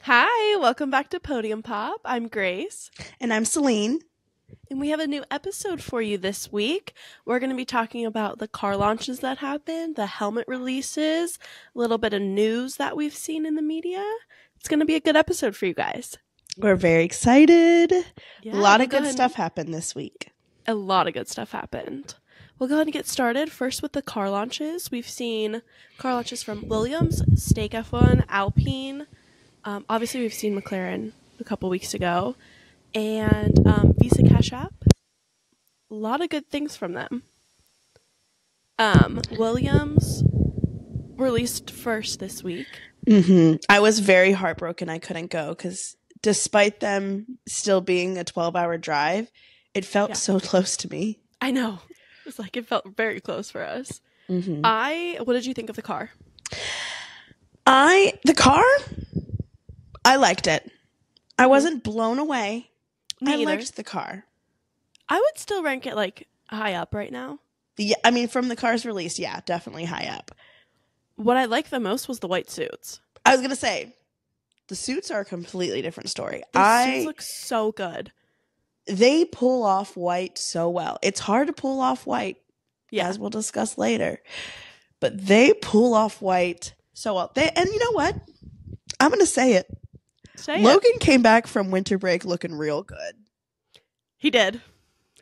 Hi, welcome back to Podium Pop. I'm Grace, And I'm Celine. and we have a new episode for you this week. We're going to be talking about the car launches that happened, the helmet releases, a little bit of news that we've seen in the media. It's going to be a good episode for you guys. We're very excited. Yeah, a lot we'll of go good ahead stuff happened this week. A lot of good stuff happened. We'll go ahead and get started first with the car launches. We've seen car launches from Williams, Stake F1, Alpine. Obviously, we've seen McLaren a couple weeks ago, and Visa Cash App. A lot of good things from them. Williams released first this week. I was very heartbroken I couldn't go because despite them still being a 12-hour drive, it felt so close to me. I know. It's like it felt very close for us. Mm-hmm. What did you think of the car? I liked it. I wasn't blown away. Me either. Liked the car. I would still rank it like high up right now. Yeah, I mean, from the car's release, yeah, definitely high up. What I liked the most was the white suits. I was gonna say, the suits are a completely different story. The suits look so good. They pull off white so well. It's hard to pull off white, as we'll discuss later. But they pull off white so well. And you know what? I'm going to say it. Logan came back from winter break looking real good. He did.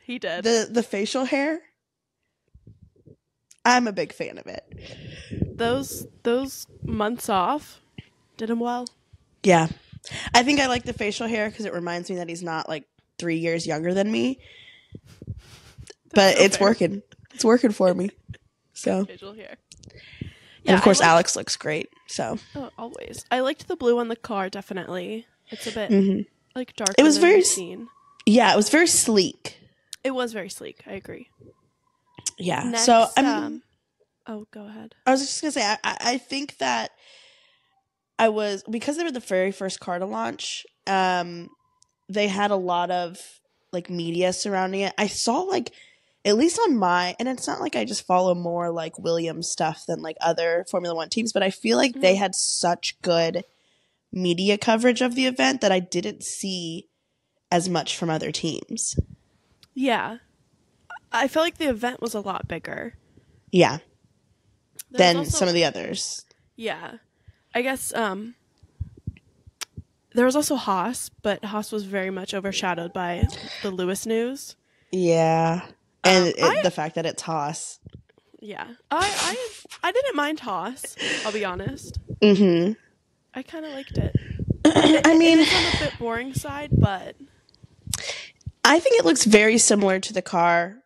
He did. The facial hair, I'm a big fan of it. Those months off did him well. Yeah. I think I like the facial hair because it reminds me that he's not like 3 years younger than me. But it's working. It's working for me. So facial hair. And of course Alex looks great. So always. I liked the blue on the car, definitely. It's a bit like darker. It was than very we've seen. Yeah, it was very sleek. It was very sleek. I agree. Yeah. Next, so go ahead. I was just gonna say I think that because they were the very first car to launch, they had a lot of like media surrounding it. I saw like, at least on and it's not like I just follow more like Williams stuff than like other Formula One teams, but I feel like they had such good media coverage of the event that I didn't see as much from other teams. Yeah. I feel like the event was a lot bigger. Yeah. Than some of the others. Yeah. I guess there was also Haas, but Haas was very much overshadowed by the Lewis news. Yeah. And the fact that it's Haas. Yeah. I didn't mind Haas, I'll be honest. Mm-hmm. I kind of liked it. I mean, it's on a bit boring side, but I think it looks very similar to the car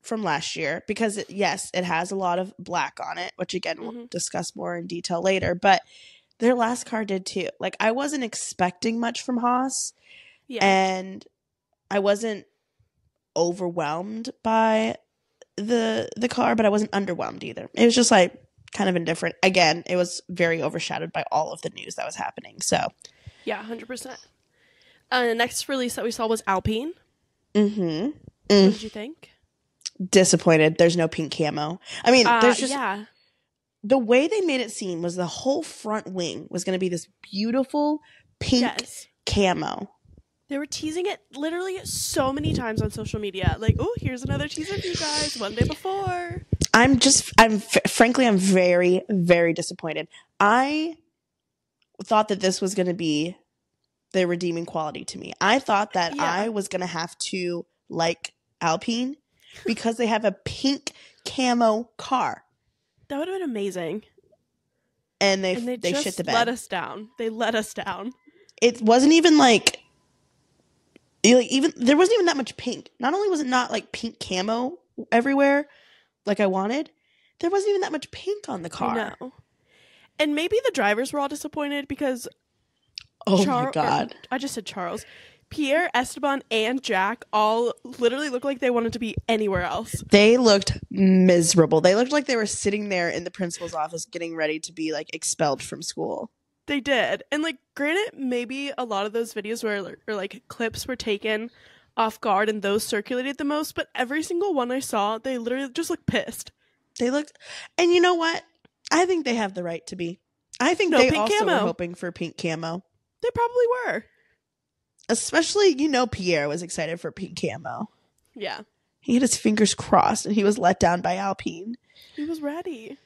from last year because, it has a lot of black on it, which again, we'll discuss more in detail later, but their last car did too. Like, I wasn't expecting much from Haas, and I wasn't overwhelmed by the car, but I wasn't underwhelmed either. It was just like kind of indifferent. Again, it was very overshadowed by all of the news that was happening. So, yeah, 100%. The next release that we saw was Alpine. What did you think? Disappointed. There's no pink camo. I mean, there's just the way they made it seem was the whole front wing was going to be this beautiful pink camo. They were teasing it literally so many times on social media. Like, oh, here's another teaser for you guys one day before. Frankly, I'm very, very disappointed. I thought that this was going to be the redeeming quality to me. I thought that I was going to have to like Alpine because they have a pink camo car. That would have been amazing. And they just shit the bed. let us down. They let us down. It wasn't even like there wasn't even that much pink. Not only was it not like pink camo everywhere like I wanted, there wasn't even that much pink on the car. No. And maybe the drivers were all disappointed because my God. I just said Charles. Pierre, Esteban, and Jack all literally looked like they wanted to be anywhere else. They looked miserable. They looked like they were sitting there in the principal's office getting ready to be like expelled from school. They did. And like, granted, maybe a lot of those videos or like clips were taken off guard and those circulated the most, but every single one I saw, they literally just looked pissed. They looked, and you know what? I think they have the right to be. I think they also were hoping for pink camo. They probably were. Especially, Pierre was excited for pink camo. Yeah. He had his fingers crossed, and he was let down by Alpine. He was ready.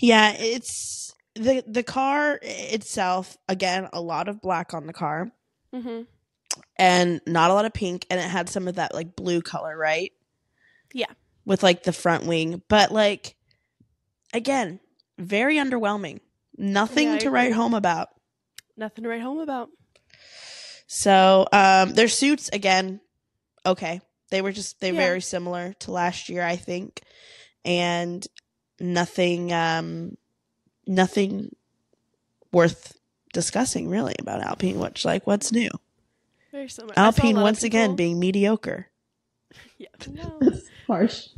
Yeah, it's the car itself. Again, a lot of black on the car, and not a lot of pink, and it had some of that like blue color, right? Yeah, with like the front wing, but like again, very underwhelming. Nothing to write home about. Nothing to write home about. So, their suits again, okay. They're very similar to last year, I think, and nothing worth discussing really about Alpine. What's new? Very similar. Alpine once again being mediocre. Yeah, no. Harsh.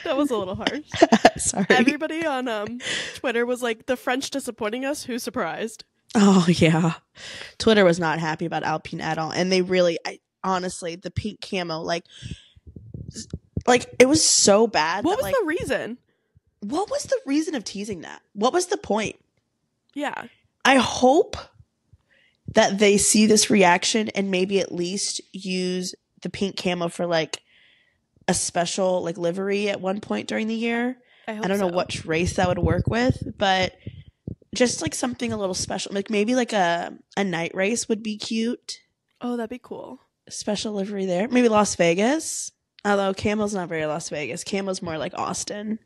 That was a little harsh. Sorry. Everybody on Twitter was like, the French disappointing us. Who's surprised? Oh yeah, Twitter was not happy about Alpine at all, and they really, honestly, the pink camo, like it was so bad. What was the reason? What was the reason of teasing that? What was the point? Yeah, I hope that they see this reaction and maybe at least use the pink camo for like a special like livery at one point during the year. I don't know which race that would work with, but just like something a little special, like maybe like a night race would be cute. Oh, that'd be cool. Special livery there. Maybe Las Vegas. Although camo's not very Las Vegas. Camo's more like Austin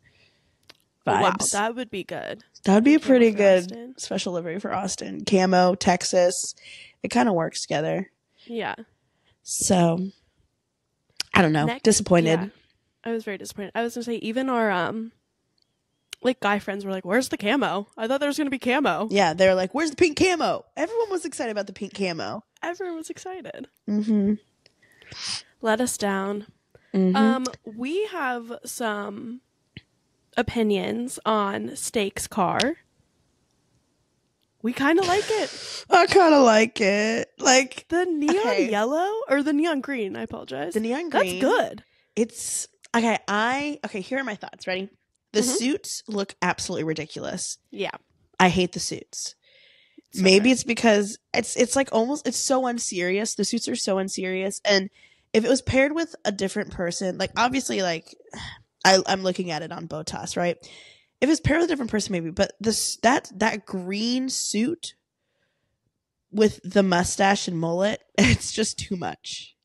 vibes. Wow, that would be good. That would be a pretty good Austin. Special livery for Austin. Camo, Texas. It kind of works together. Yeah. So, I don't know. Disappointed. Yeah. I was very disappointed. I was going to say, even our like guy friends were like, where's the camo? I thought there was going to be camo. Yeah, they were like, where's the pink camo? Everyone was excited about the pink camo. Everyone was excited. Mm-hmm. Let us down. Mm-hmm. We have some opinions on Steak's car. We kind of like it. I kind of like it. Like the neon yellow or the neon green. I apologize. The neon green. That's good. It's okay. Here are my thoughts. Ready? The suits look absolutely ridiculous. Yeah. I hate the suits. Maybe it's because it's like almost, it's so unserious. The suits are so unserious. And if it was paired with a different person, like obviously like I'm looking at it on Botas, right? If it's paired with a different person, maybe, but that green suit with the mustache and mullet, it's just too much.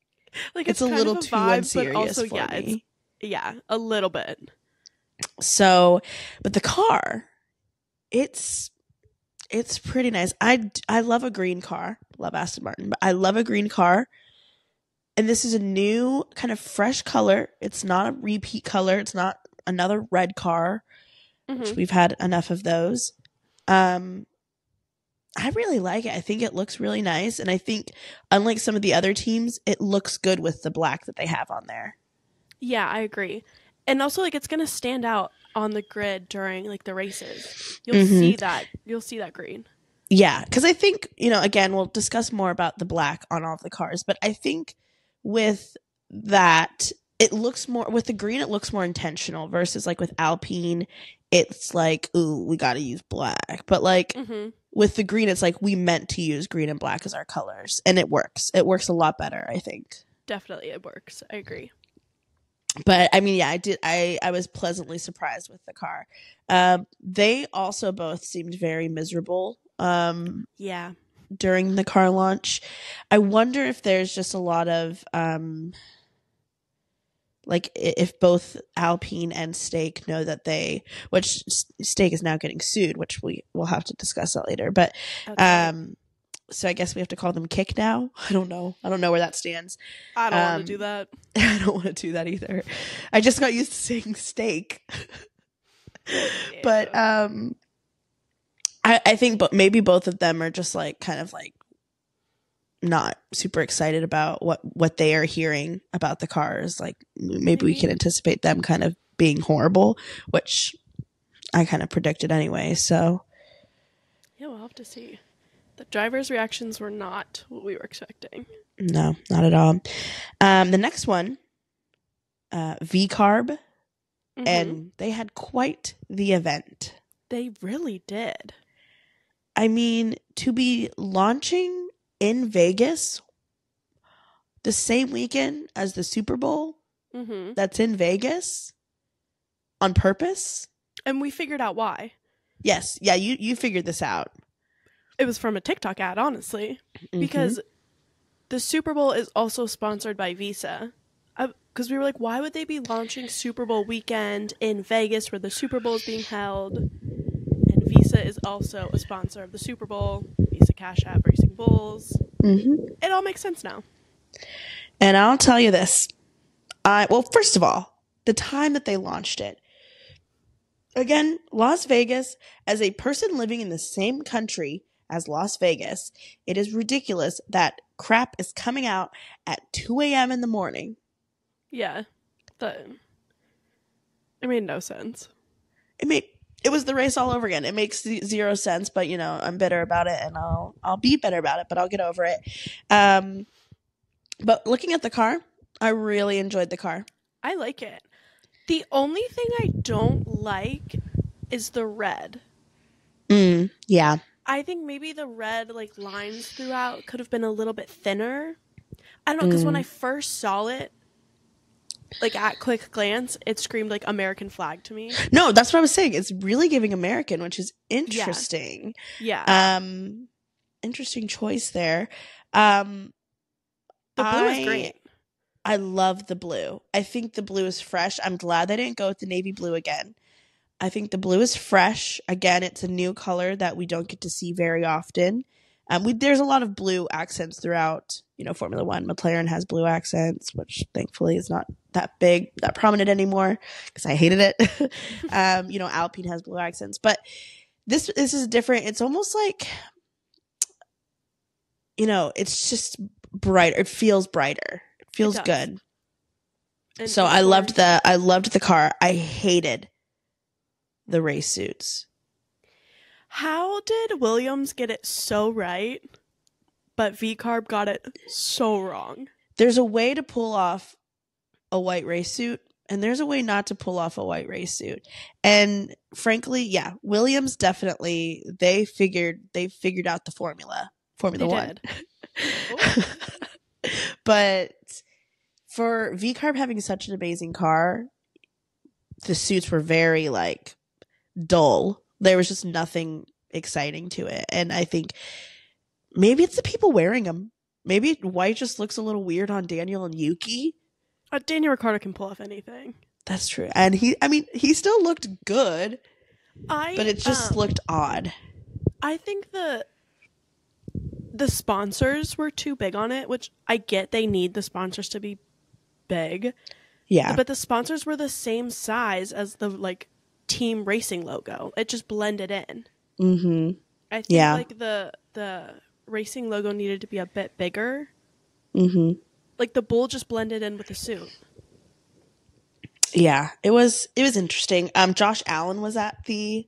Like it's a little too unserious but also, for me. Yeah, a little bit. So, but the car, it's pretty nice. I love a green car. Love Aston Martin, but I love a green car. And this is a new kind of fresh color. It's not a repeat color. It's not another red car, which we've had enough of those. I really like it. I think it looks really nice. And I think unlike some of the other teams, it looks good with the black that they have on there. Yeah, I agree. And also, like, it's going to stand out on the grid during, like, the races. You'll see that. You'll see that green. Yeah, because I think, again, we'll discuss more about the black on all of the cars. But I think with that, it looks more, with the green, it looks more intentional versus, like, with Alpine, it's like, ooh, we got to use black. But, like, with the green, it's like we meant to use green and black as our colors. And it works. It works a lot better, I think. Definitely, it works. I agree. But I mean, yeah, I was pleasantly surprised with the car. They also both seemed very miserable. Yeah. During the car launch, I wonder if there's just a lot of like if both Alpine and Steak know that which Steak is now getting sued, which we will have to discuss that later. But so I guess we have to call them Kick now. I don't know where that stands. I don't want to do that. I don't want to do that either. I just got used to saying Steak. But I think maybe both of them are just like kind of like not super excited about what they are hearing about the cars. Like maybe we can anticipate them kind of being horrible, which I kind of predicted anyway. So yeah, we'll have to see. The drivers' reactions were not what we were expecting. No, not at all. The next one, V-Carb, and they had quite the event. They really did. I mean, to be launching in Vegas the same weekend as the Super Bowl, that's in Vegas on purpose. And we figured out why. Yes. Yeah, you figured this out. It was from a TikTok ad, honestly. Because the Super Bowl is also sponsored by Visa. Because we were like, why would they be launching Super Bowl weekend in Vegas where the Super Bowl is being held? And Visa is also a sponsor of the Super Bowl. Visa Cash App Racing Bulls. It all makes sense now. And I'll tell you this. Well, first of all, the time that they launched it. Again, Las Vegas, as a person living in the same country as Las Vegas, it is ridiculous that crap is coming out at 2 a.m. in the morning. Yeah. It made no sense. It was the race all over again. It makes zero sense, but, I'm bitter about it, and I'll be better about it, but I'll get over it. But looking at the car, I really enjoyed the car. I like it. The only thing I don't like is the red. Yeah. I think maybe the red lines throughout could have been a little bit thinner. I don't know, because when I first saw it, at quick glance, it screamed American flag to me. No, that's what I was saying. It's really giving American, which is interesting. Yeah. Interesting choice there. The blue is great. I love the blue. I think the blue is fresh. I'm glad they didn't go with the navy blue again. I think the blue is fresh. Again, it's a new color that we don't get to see very often. There's a lot of blue accents throughout, Formula One. McLaren has blue accents, which thankfully is not that prominent anymore because I hated it. Alpine has blue accents, but this is different. It's almost like, it's just brighter. It feels brighter. Feels good. And so I loved the car. I hated the race suits. How did Williams get it so right, but V-Carb got it so wrong? There's a way to pull off a white race suit, and there's a way not to pull off a white race suit. And frankly, yeah, Williams definitely they figured out the Formula One. But for V-Carb having such an amazing car, the suits were very dull. There was just nothing exciting to it. And I think maybe it's the people wearing them. Maybe white just looks a little weird on Daniel and Yuki. Daniel Ricciardo can pull off anything. That's true. And he still looked good, but it just looked odd. I think the sponsors were too big on it, which I get they need the sponsors to be big. Yeah. But the sponsors were the same size as the team racing logo. It just blended in. I think the racing logo needed to be a bit bigger. The bull just blended in with the suit. Yeah, it was interesting. Josh Allen was at the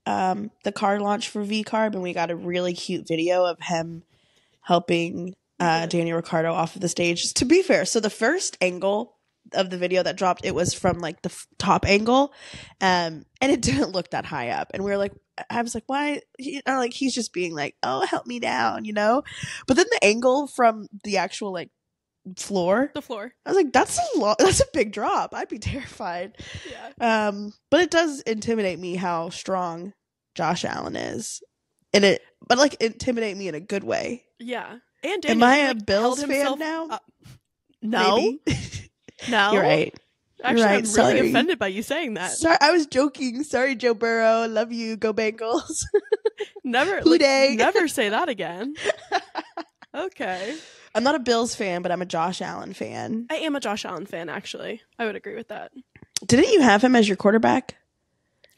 car launch for V-Carb, and we got a really cute video of him helping Daniel Ricciardo off of the stage. To be fair, so the first angle of the video that dropped, it was from the top angle, and it didn't look that high up, and I was like, why? He's just being oh, help me down, but then the angle from the actual floor, I was like, that's a big drop. I'd be terrified. Yeah. But it does intimidate me how strong Josh Allen is, but intimidate me in a good way. Yeah. And Daniel, am I a Bills fan now? No. No, you're right. Actually, you're right. I'm really offended by you saying that. Sorry, I was joking. Sorry, Joe Burrow. Love you. Go Bengals. Never say that again. Okay. I'm not a Bills fan, but I'm a Josh Allen fan. I am a Josh Allen fan, actually. I would agree with that. Didn't you have him as your quarterback?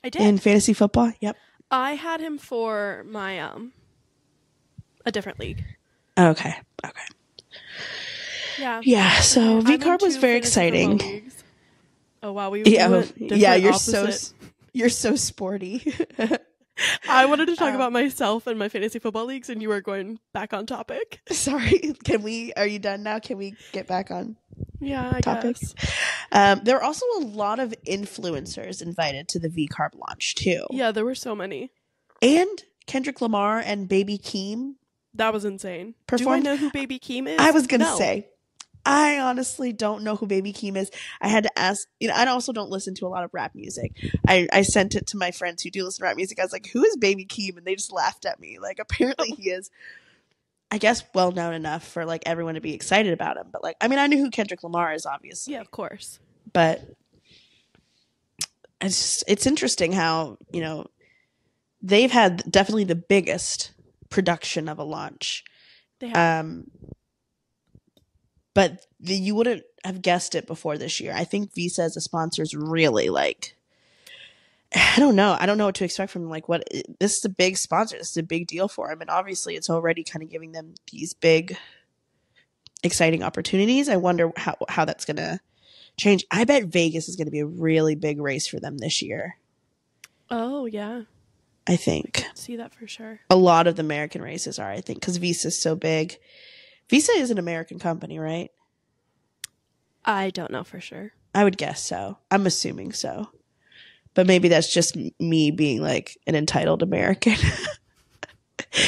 I did. In fantasy football? Yep. I had him for my a different league. Okay. Yeah, so V-Carb was very exciting. Oh wow, you're so sporty. I wanted to talk about myself and my fantasy football leagues, and you are going back on topic. Sorry, are you done now? Can we get back on topic? Guess. There are also a lot of influencers invited to the V-Carb launch too. Yeah, there were so many. And Kendrick Lamar and Baby Keem. That was insane. Performed? Do I know who Baby Keem is? I was going to say, I honestly don't know who Baby Keem is. I had to ask, I also don't listen to a lot of rap music. I sent it to my friends who do listen to rap music. I was like, who is Baby Keem? And they just laughed at me. Like, apparently he is, I guess, well known enough for like everyone to be excited about him. But like, I mean, I knew who Kendrick Lamar is, obviously. Yeah, of course. But it's interesting how, they've had definitely the biggest production of a launch. They have. But you wouldn't have guessed it before this year. I think Visa as a sponsor is really like, I don't know what to expect from like this is a big sponsor. This is a big deal for him. And obviously it's already kind of giving them these big, exciting opportunities. I wonder how that's going to change. I bet Vegas is going to be a really big race for them this year. Oh, yeah. I think. I could see that for sure. A lot of the American races are, I think, because Visa is so big. Visa is an American company, right? I don't know for sure. I would guess so. I'm assuming so. But maybe that's just me being like an entitled American.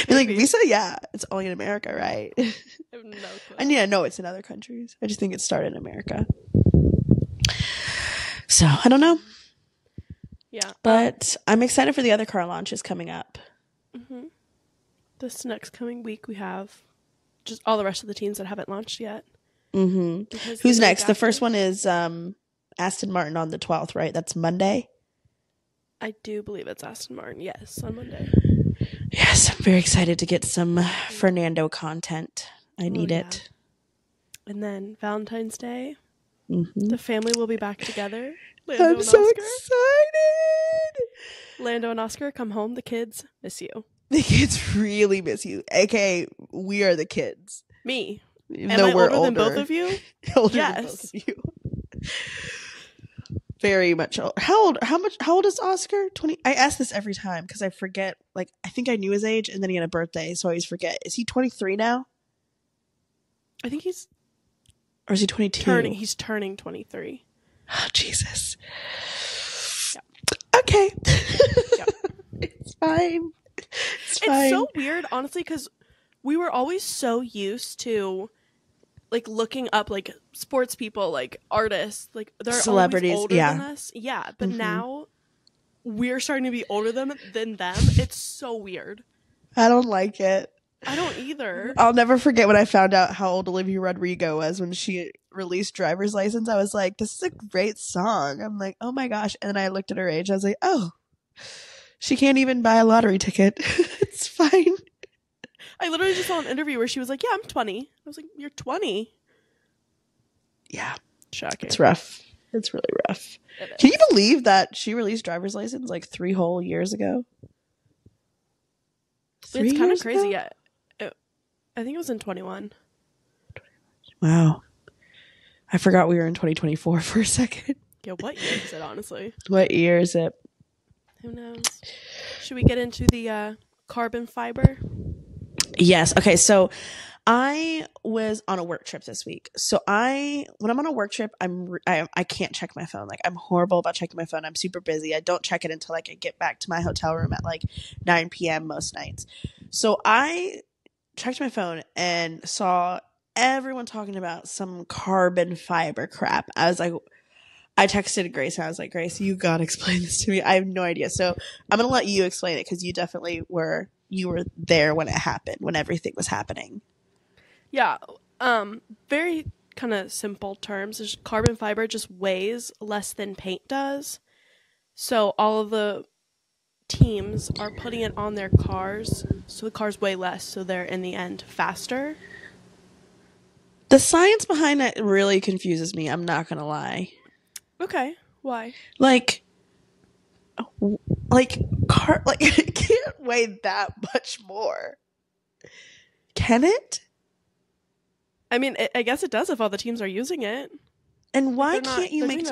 Be like, Visa, yeah, it's only in America, right? I have no clue. And yeah, no, it's in other countries. I just think it started in America. So, I don't know. Yeah. But I'm excited for the other car launches coming up. Mm-hmm. This next coming week, we have just all the rest of the teams that haven't launched yet. Mm-hmm. Who's next? The first one is Aston Martin on the 12th, right? That's Monday? I do believe it's Aston Martin. Yes, on Monday. Yes, I'm very excited to get some Fernando content. I need it. And then Valentine's Day, mm-hmm. the family will be back together. I'm so excited. Lando and Oscar, come home. The kids miss you. The kids really miss you. AKA, we are the kids. Me. Even Am I older than both of you? Older than both of you. Very much old. How old is Oscar? 20. I ask this every time because I forget. Like, I think I knew his age, and then he had a birthday, so I always forget. Is he 23 now? I think he's. Or is he 22? He's turning 23. Oh, Jesus. Yeah. Okay. Yeah. It's fine. It's so weird, honestly, because we were always so used to like looking up like sports people, like artists, like they're celebrities, always older than us. Yeah, but now we're starting to be older than them. It's so weird. I don't like it. I don't either. I'll never forget when I found out how old Olivia Rodrigo was when she released Driver's License. I was like, this is a great song. I'm like, oh my gosh. And then I looked at her age. I was like, oh, she can't even buy a lottery ticket. It's fine. I literally just saw an interview where she was like, yeah, I'm 20. I was like, you're 20? Yeah. Shocking. It's rough. It's really rough. Can you believe that she released Driver's License like 3 whole years ago? It's kind of crazy. Yeah. I think it was in 21. Wow. I forgot we were in 2024 for a second. Yeah, what year is it, honestly? What year is it? Who knows? Should we get into the carbon fiber? Yes. Okay, so I was on a work trip this week. So when I'm on a work trip, I can't check my phone. Like, I'm horrible about checking my phone. I'm super busy. I don't check it until like I get back to my hotel room at like 9 p.m. most nights. So I checked my phone and saw everyone talking about some carbon fiber crap. I texted Grace and I was like, Grace, you gotta explain this to me. I have no idea. So I'm gonna let you explain it because you definitely were there when it happened, when everything was happening. Yeah. Very kind of simple terms. Carbon fiber just weighs less than paint does. So all of the teams are putting it on their cars so the cars weigh less, so they're in the end faster. The science behind that really confuses me. I'm not gonna lie. Okay, why? Like it can't weigh that much more. Can it? I mean, I guess it does if all the teams are using it. And why can't you make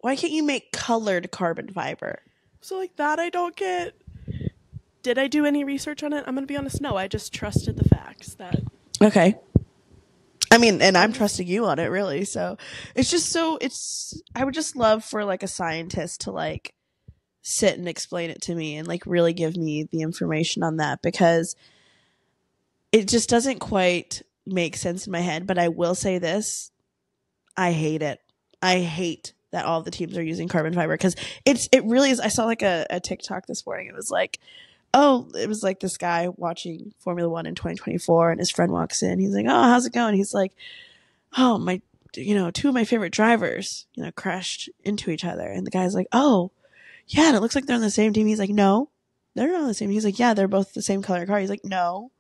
why can't you make colored carbon fiber? So like that I don't get. Did I do any research on it? I'm going to be honest, no. I just trusted the facts that... Okay. I mean, and I'm trusting you on it, really. So it's just I would just love for like a scientist to like sit and explain it to me and like really give me the information on that, because it just doesn't quite make sense in my head. But I will say this, I hate it. I hate that all of the teams are using carbon fiber, because it really is. I saw like a TikTok this morning. It was like, this guy watching Formula One in 2024, and his friend walks in. He's like, "Oh, how's it going?" He's like, "Oh, my, two of my favorite drivers, crashed into each other." And the guy's like, "Oh, yeah, and it looks like they're on the same team." He's like, "No, they're not on the same." He's like, "Yeah, they're both the same color car." He's like, "No."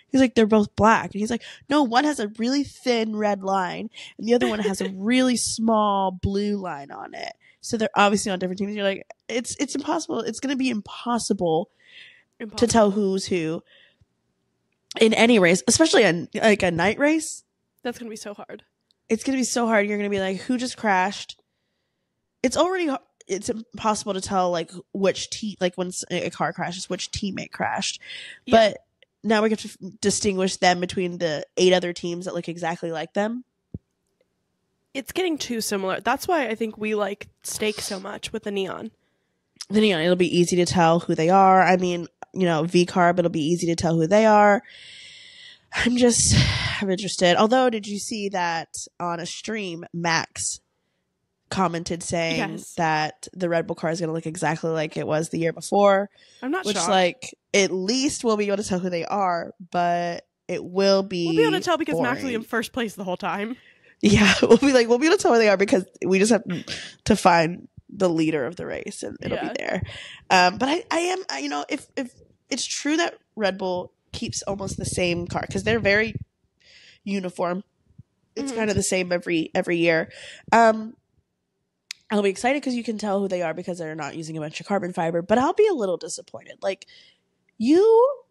He's like, "They're both black." And he's like, "No, one has a really thin red line and the other one has a really small blue line on it. So they're obviously on different teams." You're like, it's impossible. It's going to be impossible to tell who's who in any race, especially like a night race. That's going to be so hard. It's going to be so hard. You're going to be like, who just crashed? It's impossible to tell like which team, like when a car crashes, which teammate crashed. Yeah. But now we get to distinguish them between the 8 other teams that look exactly like them. It's getting too similar. That's why I think we like Stake so much with the neon. The neon, it'll be easy to tell who they are. I mean, V-Carb, it'll be easy to tell who they are. I'm interested. Although, did you see that on a stream, Max commented saying that the Red Bull car is going to look exactly like it was the year before? I'm not shocked. Which, like, at least we'll be able to tell who they are, but it will be We'll be able to tell because boring. Max will be in first place the whole time. Yeah, we'll be able to tell who they are because we just have to find the leader of the race and it'll be there. But I am, if it's true that Red Bull keeps almost the same car, because they're very uniform. It's kind of the same every year. I'll be excited because you can tell who they are because they're not using a bunch of carbon fiber, but I'll be a little disappointed. Like, you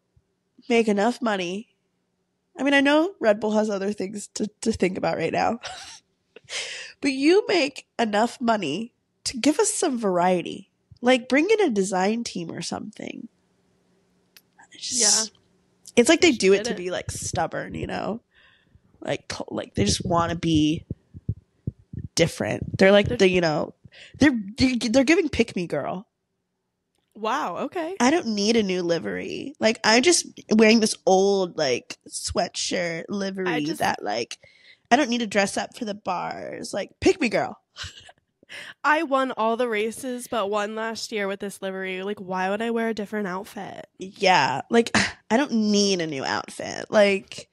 make enough money. I mean, I know Red Bull has other things to think about right now, but you make enough money to give us some variety. Like, bring in a design team or something. It's like they do it to be like stubborn, like they just want to be different. They're like they're giving Pick Me Girl. Wow, okay. I don't need a new livery. Like, I'm just wearing this old like sweatshirt livery that like I don't need to dress up for the bars. Like, Pick Me Girl. I won all the races but one last year with this livery. Like, why would I wear a different outfit? Yeah, like I don't need a new outfit. Like,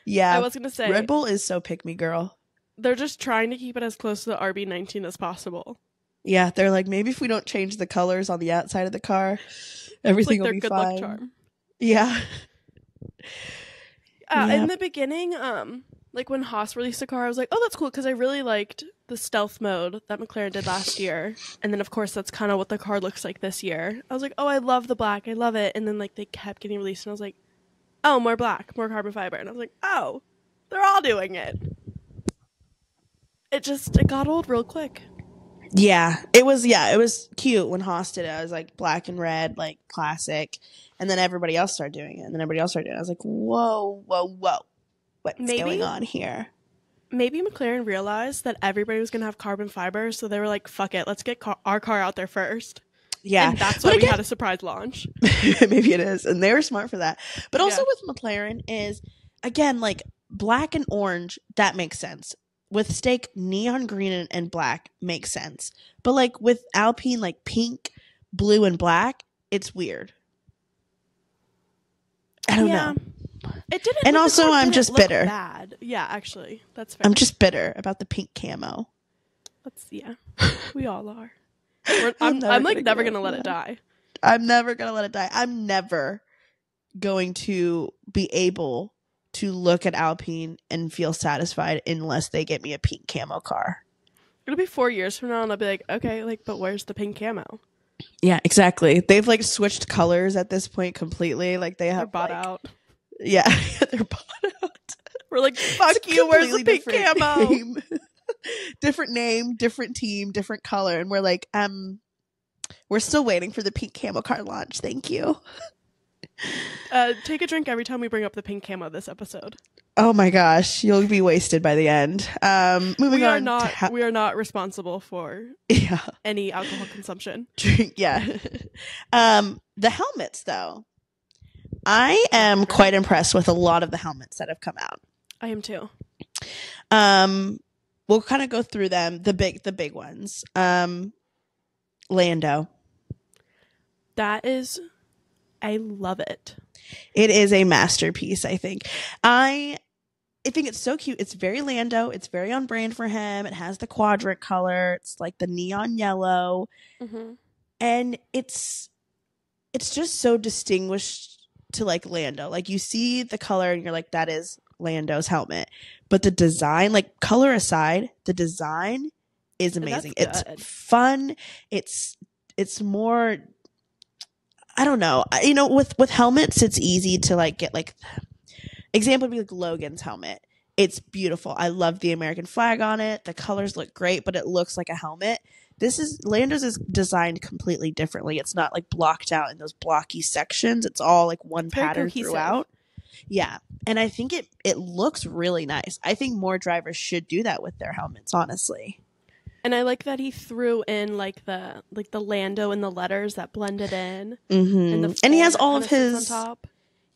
yeah, I was gonna say Red Bull is so Pick Me Girl. They're just trying to keep it as close to the RB19 as possible. Yeah, they're like, maybe if we don't change the colors on the outside of the car, everything will be fine. Luck charm. Yeah. In the beginning, like when Haas released the car, I was like, oh, that's cool, because I really liked the stealth mode that McLaren did last year. And then, of course, that's kind of what the car looks like this year. I was like, oh, I love the black. I love it. And then, like, they kept getting released, and I was like, oh, more black, more carbon fiber. And I was like, oh, they're all doing it. It got old real quick. Yeah, it was cute when Haas did it. I was like, black and red, like classic. And then everybody else started doing it. I was like, whoa. What's going on here? Maybe McLaren realized that everybody was going to have carbon fiber, so they were like, fuck it, let's get our car out there first. Yeah. And that's why we had a surprise launch. Maybe it is. And they were smart for that. But also with McLaren is, again, like black and orange, that makes sense. With Stake, neon green and black makes sense. But like with Alpine, like pink, blue, and black, it's weird. I don't know. It didn't. And also, I'm just bitter. Bad. Yeah, actually, that's fair. I'm just bitter about the pink camo. We all are. I'm like never gonna let it die. I'm never gonna let it die. I'm never going to be able to look at Alpine and feel satisfied unless they get me a pink camo car. It'll be 4 years from now, and I'll be like, okay, like, but where's the pink camo? Yeah, exactly. They've like switched colors at this point completely. Like they have they're bought out. Yeah, they're bought out. We're like, fuck you. Where's the pink camo? Different name, different team, different color, and we're like, we're still waiting for the pink camo car launch. Thank you. Take a drink every time we bring up the pink camo this episode. Oh my gosh, you'll be wasted by the end. Moving on. We are not responsible for any alcohol consumption. Drink, yeah. The helmets, though. I am quite impressed with a lot of the helmets that have come out. I am too. We'll kind of go through them. The big ones. Lando. I love it. It is a masterpiece, I think. I think it's so cute. It's very Lando. It's very on brand for him. It has the quadrant color. It's like the neon yellow. Mm-hmm. And it's just so distinguished to like Lando. Like you see the color and you're like, that is Lando's helmet. But the design, like color aside, the design is amazing. It's fun. It's more, I don't know. You know, with helmets, it's easy to like get like, example would be like Logan's helmet. It's beautiful. I love the American flag on it. The colors look great, but it looks like a helmet. Lando's is designed completely differently. It's not like blocked out in those blocky sections. It's all like one pattern throughout. Yeah. And I think it looks really nice. I think more drivers should do that with their helmets, honestly. And I like that he threw in like the Lando and the letters that blended in. Mm-hmm. And he has all of his on top.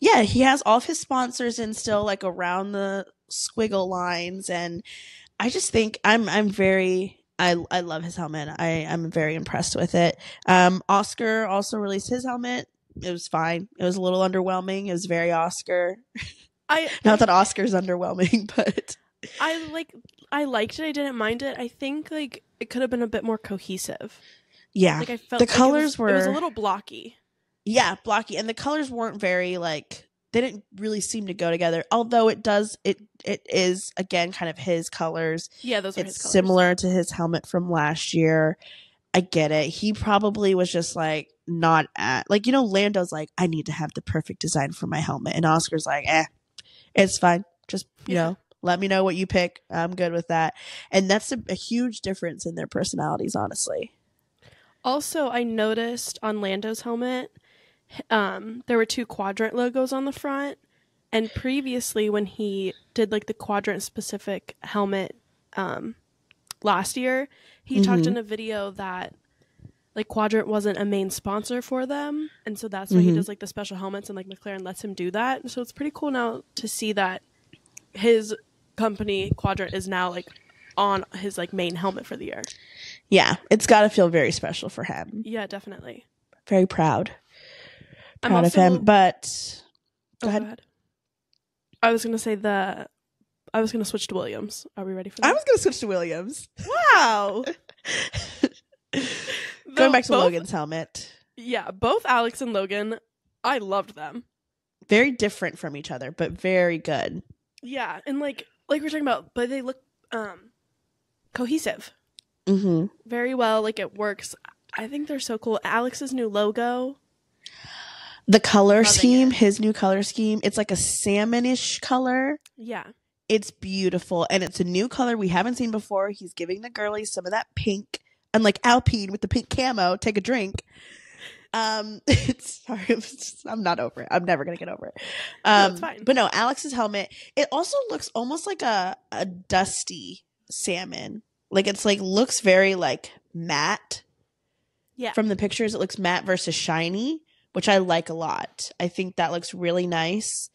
Yeah, he has all of his sponsors in still like around the squiggle lines, and I just think I love his helmet. I'm very impressed with it. Oscar also released his helmet. It was fine. It was a little underwhelming. It was very Oscar. Not that Oscar's underwhelming, but I liked it. I didn't mind it. I think like it could have been a bit more cohesive. Yeah, like I felt the colors were. It was a little blocky. Yeah, blocky, and the colors weren't very like, they didn't really seem to go together. Although it is again kind of his colors. Yeah, those are his colors. Similar to his helmet from last year. I get it. He probably was just like not at like, you know, Lando's like, I need to have the perfect design for my helmet, and Oscar's like, it's fine. Just you know, let me know what you pick. I'm good with that. And that's a huge difference in their personalities, honestly. Also, I noticed on Lando's helmet, there were 2 quadrant logos on the front, and previously when he did like the quadrant specific helmet last year, he talked in a video that like quadrant wasn't a main sponsor for them, and so that's why he does like the special helmets, and like McLaren lets him do that. So it's pretty cool now to see that his company Quadrant is now like on his like main helmet for the year. Yeah, it's got to feel very special for him. Yeah, definitely. Very proud of him. But go ahead. I was gonna switch to Williams. Are we ready for that? I was gonna switch to Williams. Wow. Going back to Logan's helmet. Yeah, both Alex and Logan, I loved them. Very different from each other, but very good. Yeah, and like we're talking about, but they look cohesive. Mm-hmm. Very well, like it works. I think they're so cool. Alex's new logo. The color scheme, his new color scheme, it's like a salmonish color. Yeah. It's beautiful, and it's a new color we haven't seen before. He's giving the girlies some of that pink, and like Alpine with the pink camo. Take a drink. It's sorry, I'm not over it. I'm never gonna get over it. No, it's fine. But no, Alex's helmet. It also looks almost like a dusty salmon. Like it's like looks very like matte. Yeah. From the pictures, it looks matte versus shiny, which I like a lot. I think that looks really nice.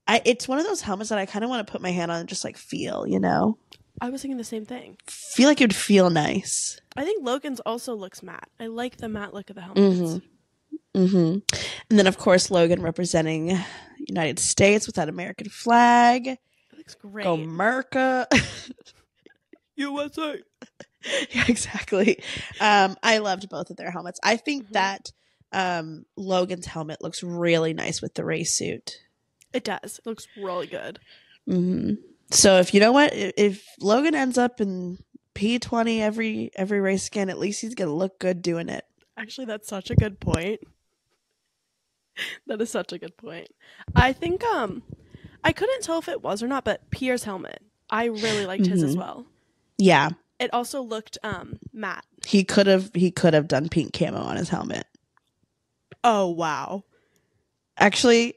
It's one of those helmets that I kind of want to put my hand on and just like feel, you know? I was thinking the same thing. Feel like it would feel nice. I think Logan's also looks matte. I like the matte look of the helmets. Mm-hmm. Mm-hmm. And then, of course, Logan representing United States with that American flag. It looks great. Go Merca. USA. Yeah, exactly. I loved both of their helmets. I think that Logan's helmet looks really nice with the race suit. It does. It looks really good. Mm-hmm. So if you know what, if Logan ends up in P20 every race again, at least he's gonna look good doing it. Actually, that's such a good point. That is such a good point. I think I couldn't tell if it was or not, but Pierre's helmet, I really liked his as well. Yeah. It also looked matte. He could have done pink camo on his helmet. Oh wow. Actually,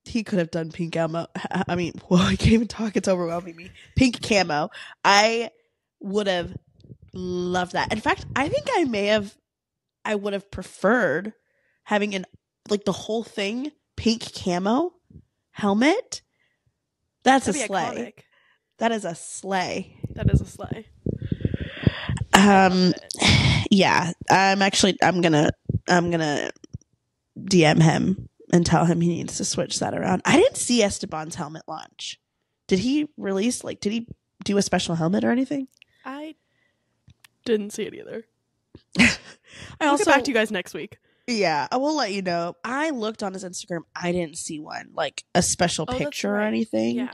he could have done pink camo. I mean, well, I can't even talk. It's overwhelming me. Pink camo. I would have loved that. In fact, I think I would have preferred having the whole thing pink camo helmet. That's That'd a be sleigh. iconic. That is a sleigh. That is a sleigh. Yeah. I'm gonna DM him and tell him he needs to switch that around. I didn't see Esteban's helmet launch. Did he do a special helmet or anything? I didn't see it either. I'll get back to you guys next week. Yeah, I will let you know. I looked on his Instagram. I didn't see one, like a special picture or anything. Yeah.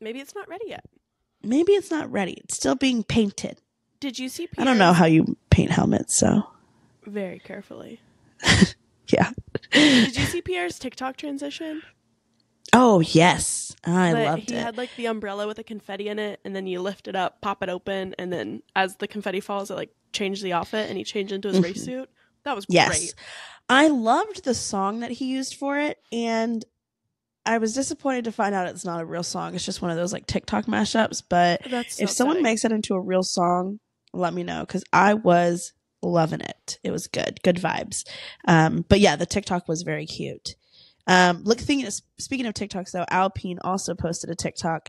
Maybe it's not ready yet. Maybe it's not ready. It's still being painted. Did you see Pierre's? I don't know how you paint helmets, so. Very carefully. Yeah. Did you see Pierre's TikTok transition? Oh, yes. I loved it. He had the umbrella with the confetti in it, and then you lift it up, pop it open, and then as the confetti falls, it changed the outfit, and he changed into his race suit. That was great. I loved the song that he used for it, and I was disappointed to find out it's not a real song. It's just one of those TikTok mashups, but if someone makes it into a real song, let me know, because I was loving it. It was good vibes. But yeah, the TikTok was very cute. Speaking of TikToks though, Alpine also posted a TikTok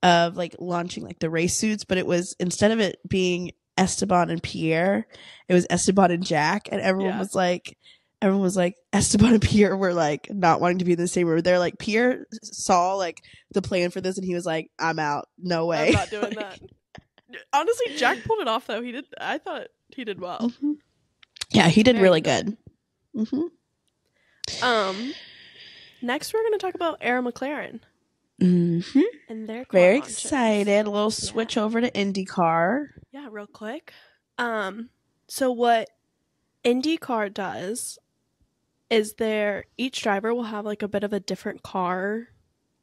of launching the race suits, but it was, instead of it being Esteban and Pierre, it was Esteban and Jack, and everyone was like Esteban and Pierre were not wanting to be in the same room. They're Pierre saw the plan for this and he was like, I'm out, no way, I'm not doing that. Honestly, Jack pulled it off though. I thought he did well. Mm-hmm. Yeah, he did really good. Mm-hmm. Next we're going to talk about Arrow McLaren. Mm-hmm. And their car very launches. Excited. A little switch over to IndyCar. Yeah, real quick. So what IndyCar does is each driver will have a bit of a different car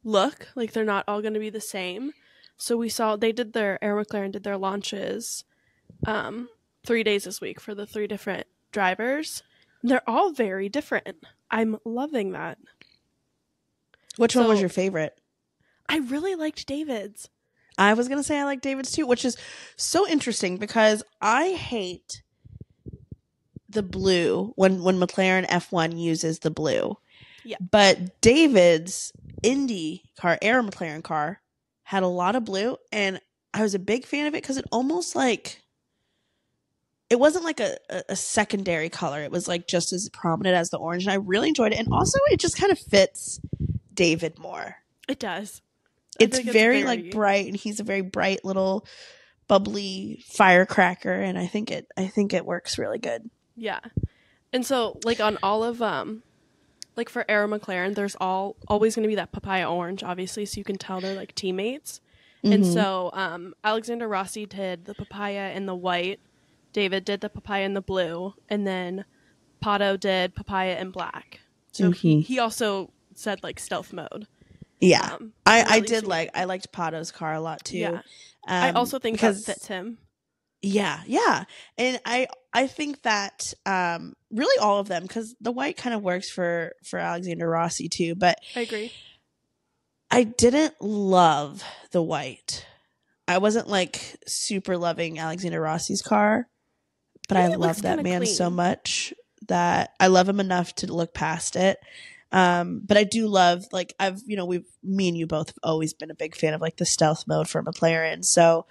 look. They're not all going to be the same. So we saw Arrow McLaren did their launches 3 days this week for the 3 different drivers. They're all very different. I'm loving that. Which one was your favorite? I really liked David's. I was going to say I like David's too, which is so interesting because I hate the blue when McLaren F1 uses the blue. Yeah. But David's IndyCar, Arrow McLaren car, had a lot of blue, and I was a big fan of it because it almost it wasn't a secondary color. It was just as prominent as the orange, and I really enjoyed it. And also it just kind of fits David more. It does. It's very bright, and he's a very bright little bubbly firecracker, and I think it works really good. Yeah. And so on all of for Arrow McLaren, there's always going to be that papaya orange, obviously, so you can tell they're teammates. Mm-hmm. And so Alexander Rossi did the papaya in the white, David did the papaya in the blue, and then Pato did papaya in black. So he also said stealth mode. Yeah. I liked Pato's car a lot too. Yeah. I also think that fits him. Yeah, yeah. And I think that really all of them, because the white kind of works for Alexander Rossi too, but I agree. I didn't love the white. I wasn't super loving Alexander Rossi's car, but I love that man so much that I love him enough to look past it. But I do love me and you both have always been a big fan of the stealth mode for McLaren. So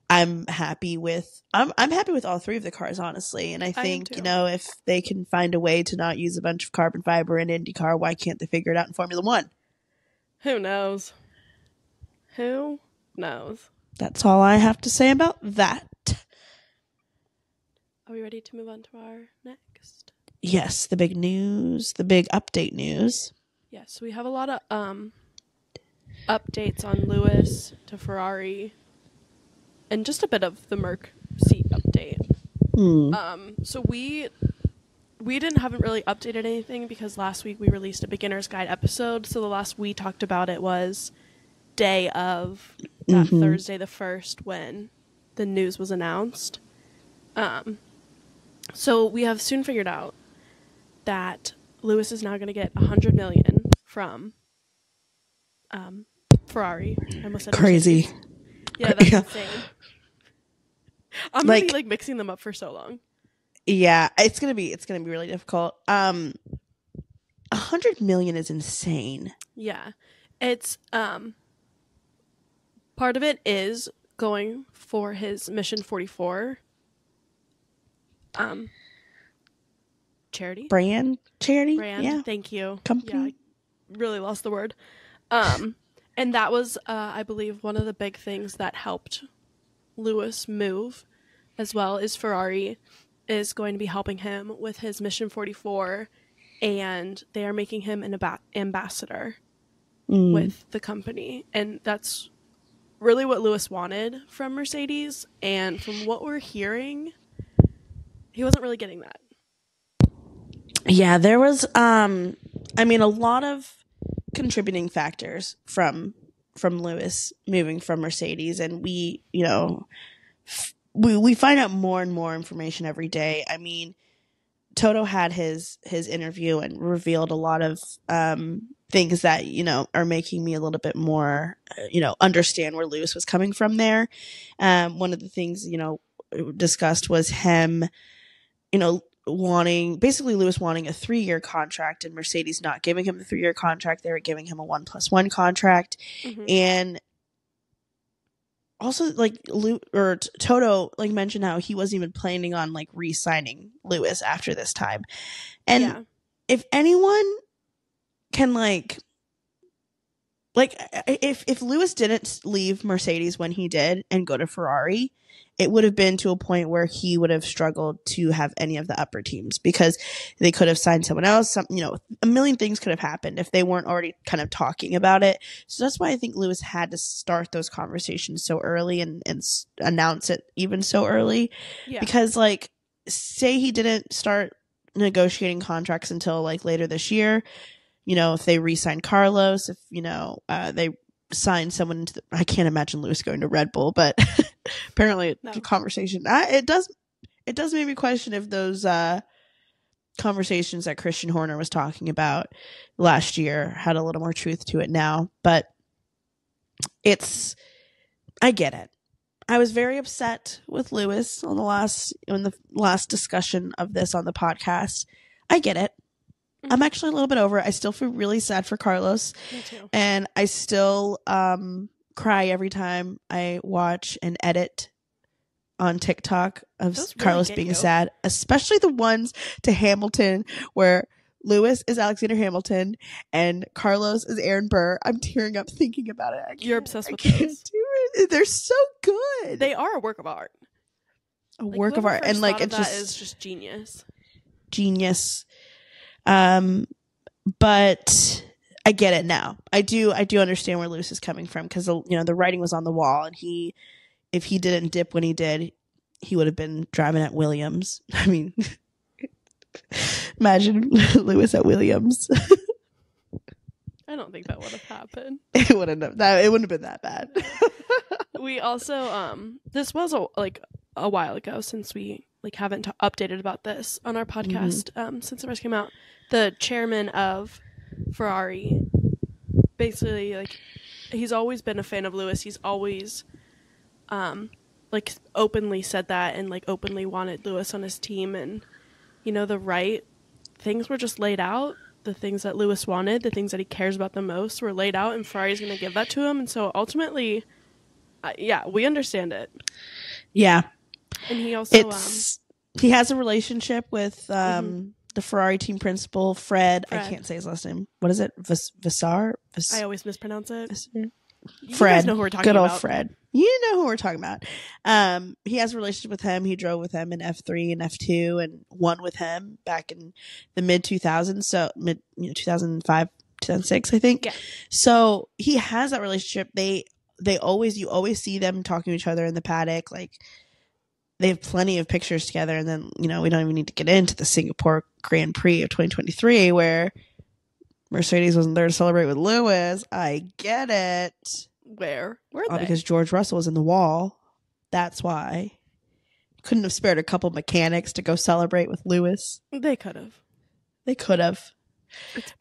I'm happy with all 3 of the cars, honestly. And I think, if they can find a way to not use a bunch of carbon fiber in IndyCar, why can't they figure it out in Formula 1? Who knows? Who knows? That's all I have to say about that. Are we ready to move on to our next? Yes, the big news, the big update news. Yes, we have a lot of updates on Lewis to Ferrari and just a bit of the Merc seat update. So we haven't really updated anything because last week we released a beginner's guide episode. So the last we talked about it was day of that Thursday the 1st when the news was announced. So we have soon figured out that Lewis is now going to get $100 million from Ferrari. I almost said crazy. Mercedes. Yeah, that's insane. I'm gonna be mixing them up for so long. Yeah, it's gonna be really difficult. $100 million is insane. Yeah, it's part of it is going for his Mission 44 charity. Brand. Yeah, thank you. Company. Yeah, I really lost the word. And that was I believe one of the big things that helped Lewis move as well. Is Ferrari is going to be helping him with his Mission 44, and they are making him an ambassador with the company, and that's really what Lewis wanted from Mercedes, and from what we're hearing, he wasn't really getting that. Yeah, there was a lot of contributing factors from Lewis moving from Mercedes, and we find out more and more information every day. I mean, Toto had his interview and revealed a lot of things that are making me a little bit more understand where Lewis was coming from there. One of the things discussed was him Lewis wanting a 3-year contract, and Mercedes not giving him the 3-year contract. They were giving him a 1+1 contract. And also Toto mentioned how he wasn't even planning on re-signing Lewis after this time. And if anyone can if Lewis didn't leave Mercedes when he did and go to Ferrari, it would have been to a point where he would have struggled to have any of the upper teams, because they could have signed someone else. A million things could have happened if they weren't already kind of talking about it. So that's why I think Lewis had to start those conversations so early and announce it even so early. Yeah. Because say he didn't start negotiating contracts until later this year, if they re-signed Carlos, if they signed someone into I can't imagine Lewis going to Red Bull, but apparently the conversation it does make me question if those conversations that Christian Horner was talking about last year had a little more truth to it now. But I get it. I was very upset with Lewis in the last discussion of this on the podcast. I get it. I'm actually a little bit over it. I still feel really sad for Carlos. Me too. And I still cry every time I watch an edit on TikTok of Carlos being sad, especially the ones to Hamilton where Lewis is Alexander Hamilton and Carlos is Aaron Burr. I'm tearing up thinking about it. You're obsessed with those. Do it. They're so good. They are a work of art. A work of art. And it's just genius. Genius. But I get it now. I do understand where Lewis is coming from, because the writing was on the wall, and if he didn't dip when he did, he would have been driving at Williams. I mean, imagine Lewis at Williams. I don't think that would have happened. It wouldn't have been that bad. We also this was a while ago, since we haven't updated about this on our podcast since the rest came out. The chairman of Ferrari basically he's always been a fan of Lewis. He's always openly said that, and openly wanted Lewis on his team, and the right things were just laid out. The things that Lewis wanted, the things that he cares about the most, were laid out, and Ferrari's going to give that to him. And so ultimately, we understand it. Yeah. And he also he has a relationship with the Ferrari team principal, Fred. I can't say his last name. What is it? Vassar? I always mispronounce it. You guys know who we're talking about. Good old about. Fred. You know who we're talking about. He has a relationship with him. He drove with him in F3 and F2 and won with him back in the mid 2000s. So 2005, 2006, I think. Yeah. So he has that relationship. You always see them talking to each other in the paddock. They have plenty of pictures together. And then, we don't even need to get into the Singapore Grand Prix of 2023 where Mercedes wasn't there to celebrate with Lewis. I get it. Where? Were they? Because George Russell was in the wall. That's why. Couldn't have spared a couple mechanics to go celebrate with Lewis. They could have. They could have.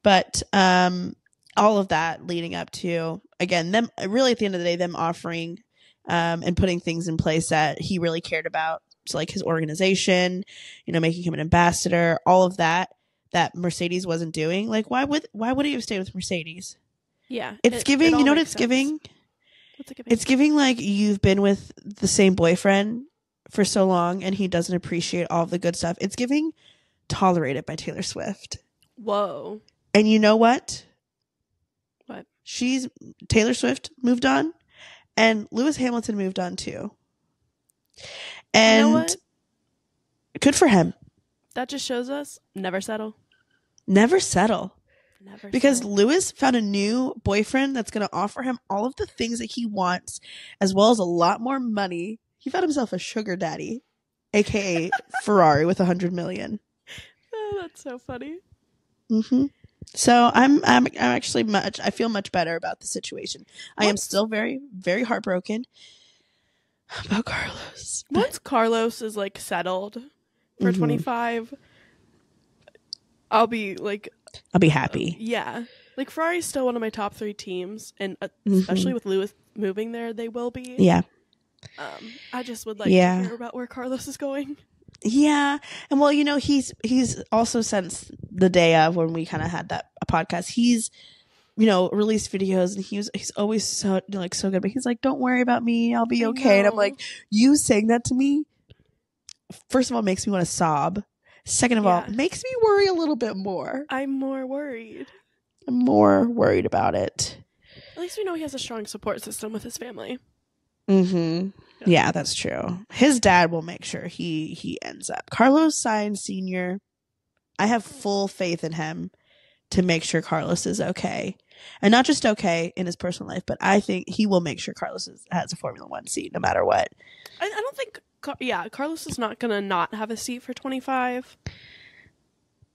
But all of that leading up to, again, them really at the end of the day, them offering and putting things in place that he really cared about. So like his organization, making him an ambassador, all of that Mercedes wasn't doing. Like, why would he have stayed with Mercedes? Yeah. It's giving, you know what it's sense. giving? What's it giving? It's giving like you've been with the same boyfriend for so long and he doesn't appreciate all of the good stuff. It's giving Tolerated by Taylor Swift. Whoa. And you know what? What? Taylor Swift moved on and Lewis Hamilton moved on too. And you know what? Good for him. That just shows us never settle. Never settle. Because Lewis found a new boyfriend that's going to offer him all of the things that he wants, as well as a lot more money. He found himself a sugar daddy, aka Ferrari with 100 million. Oh, that's so funny. Mm-hmm. So I'm actually I feel much better about the situation. I am still very, very heartbroken about Carlos. Once Carlos is like settled for 25, I'll be happy. Yeah. Like Ferrari's still one of my top 3 teams, and especially with Lewis moving there, they will be. Yeah. I just would like to hear about where Carlos is going. Yeah. And well, he's also, since the day of when we kind of had that podcast, he's released videos, and he's always so good, but he's like, don't worry about me, I'll be okay. And I'm like, you saying that to me, first of all, makes me want to sob. Second of all, makes me worry a little bit more. I'm more worried about it. At least we know he has a strong support system with his family. Mm-hmm. Yeah, that's true. His dad will make sure he ends up. Carlos Sainz Sr., I have full faith in him to make sure Carlos is okay. And not just okay in his personal life, but I think he will make sure Carlos has a Formula One seat no matter what. I don't think... Carlos is not going to not have a seat for 25.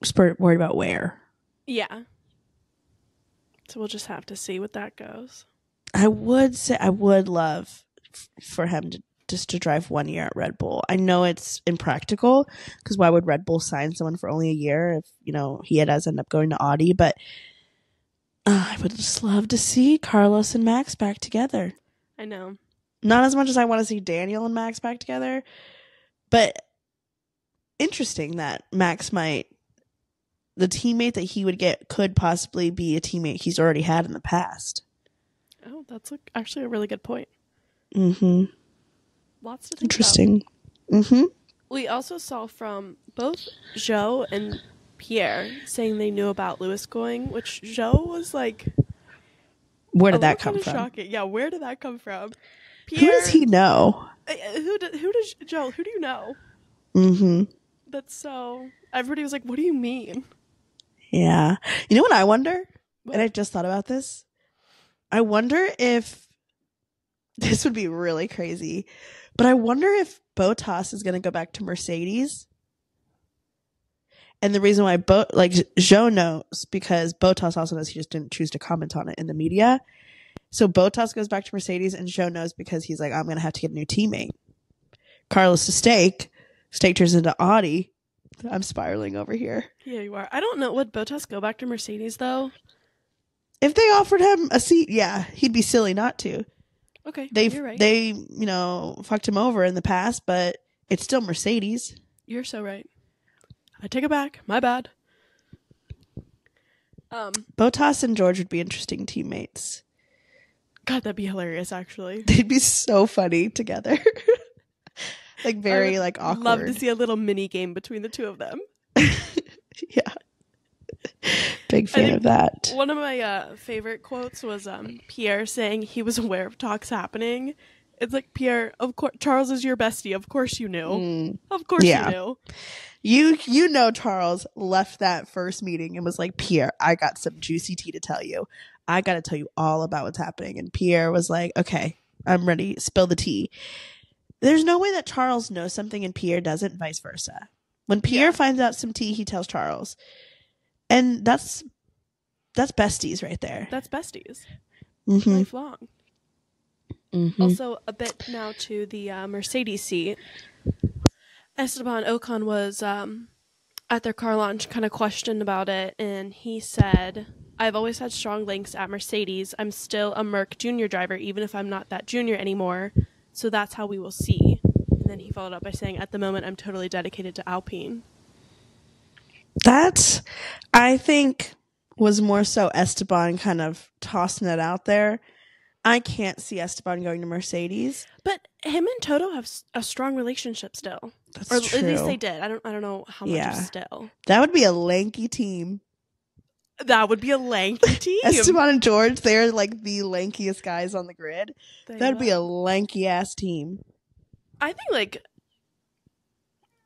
Just worried about where. Yeah. So we'll just have to see what that goes. I would love for him to drive 1 year at Red Bull. I know it's impractical, because why would Red Bull sign someone for only a year if, he does end up going to Audi, but I would just love to see Carlos and Max back together. I know. Not as much as I want to see Daniel and Max back together, but interesting that Max the teammate that he would get could possibly be a teammate he's already had in the past. Oh, that's actually a really good point. Mm-hmm. Lots to think Interesting. About. Mm-hmm. We also saw from both Joe and Pierre saying they knew about Lewis going, which Joe was like... Where did that come from? Shocking. Yeah, where did that come from? Pierre, who does he know? Who does Joe? Who do you know? Mm-hmm. That's so... Everybody was like, what do you mean? Yeah. You know what I wonder? What? And I just thought about this. I wonder if... This would be really crazy. But I wonder if Bottas is going to go back to Mercedes. And the reason why Joe knows, because Bottas also knows, he just didn't choose to comment on it in the media. So Bottas goes back to Mercedes, and Joe knows because he's like, I'm going to have to get a new teammate. Carlos' stake turns into Audi. I'm spiraling over here. Yeah, you are. I don't know. Would Bottas go back to Mercedes, though? If they offered him a seat, yeah, he'd be silly not to. Okay, you're right. They, fucked him over in the past, but it's still Mercedes. You're so right. I take it back. My bad. Bottas and George would be interesting teammates. God, that'd be hilarious, actually. They'd be so funny together. Very awkward. Love to see a little mini game between the two of them. Yeah. Big fan of that. One of my favorite quotes was Pierre saying he was aware of talks happening. It's like, Pierre, of course, Charles is your bestie. Of course you knew. Of course you knew. You know Charles left that first meeting and was like, Pierre, I got some juicy tea to tell you. I got to tell you all about what's happening. And Pierre was like, okay, I'm ready. Spill the tea. There's no way that Charles knows something and Pierre doesn't, vice versa. When Pierre finds out some tea, he tells Charles. And that's besties right there. That's besties. Mm-hmm. Lifelong. Mm-hmm. Also, a bit now to the Mercedes seat. Esteban Ocon was at their car launch kind of questioned about it, and he said, I've always had strong links at Mercedes. I'm still a Merc junior driver, even if I'm not that junior anymore. So that's how we will see. And then he followed up by saying, at the moment, I'm totally dedicated to Alpine. That, I think, was more so Esteban kind of tossing it out there. I can't see Esteban going to Mercedes. But him and Toto have a strong relationship still. That's or true. At least they did. I don't know how much still. That would be a lanky team. That would be a lanky team. Esteban and George, they're like the lankiest guys on the grid. That'd be a lanky ass team. I think like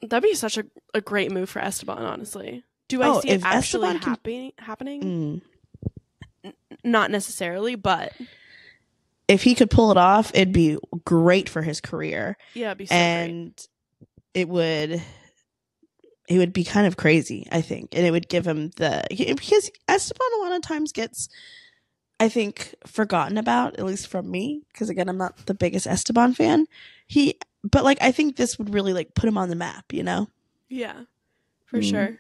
that'd be such a great move for Esteban, honestly. Do I see it actually happening? Not necessarily, but if he could pull it off, it'd be great for his career. Yeah, it'd be so great. It would be kind of crazy, I think. And it would give him because Esteban a lot of times gets, I think, forgotten about, at least from me, because again, I'm not the biggest Esteban fan. But like, I think this would really like put him on the map, you know? Yeah, for sure.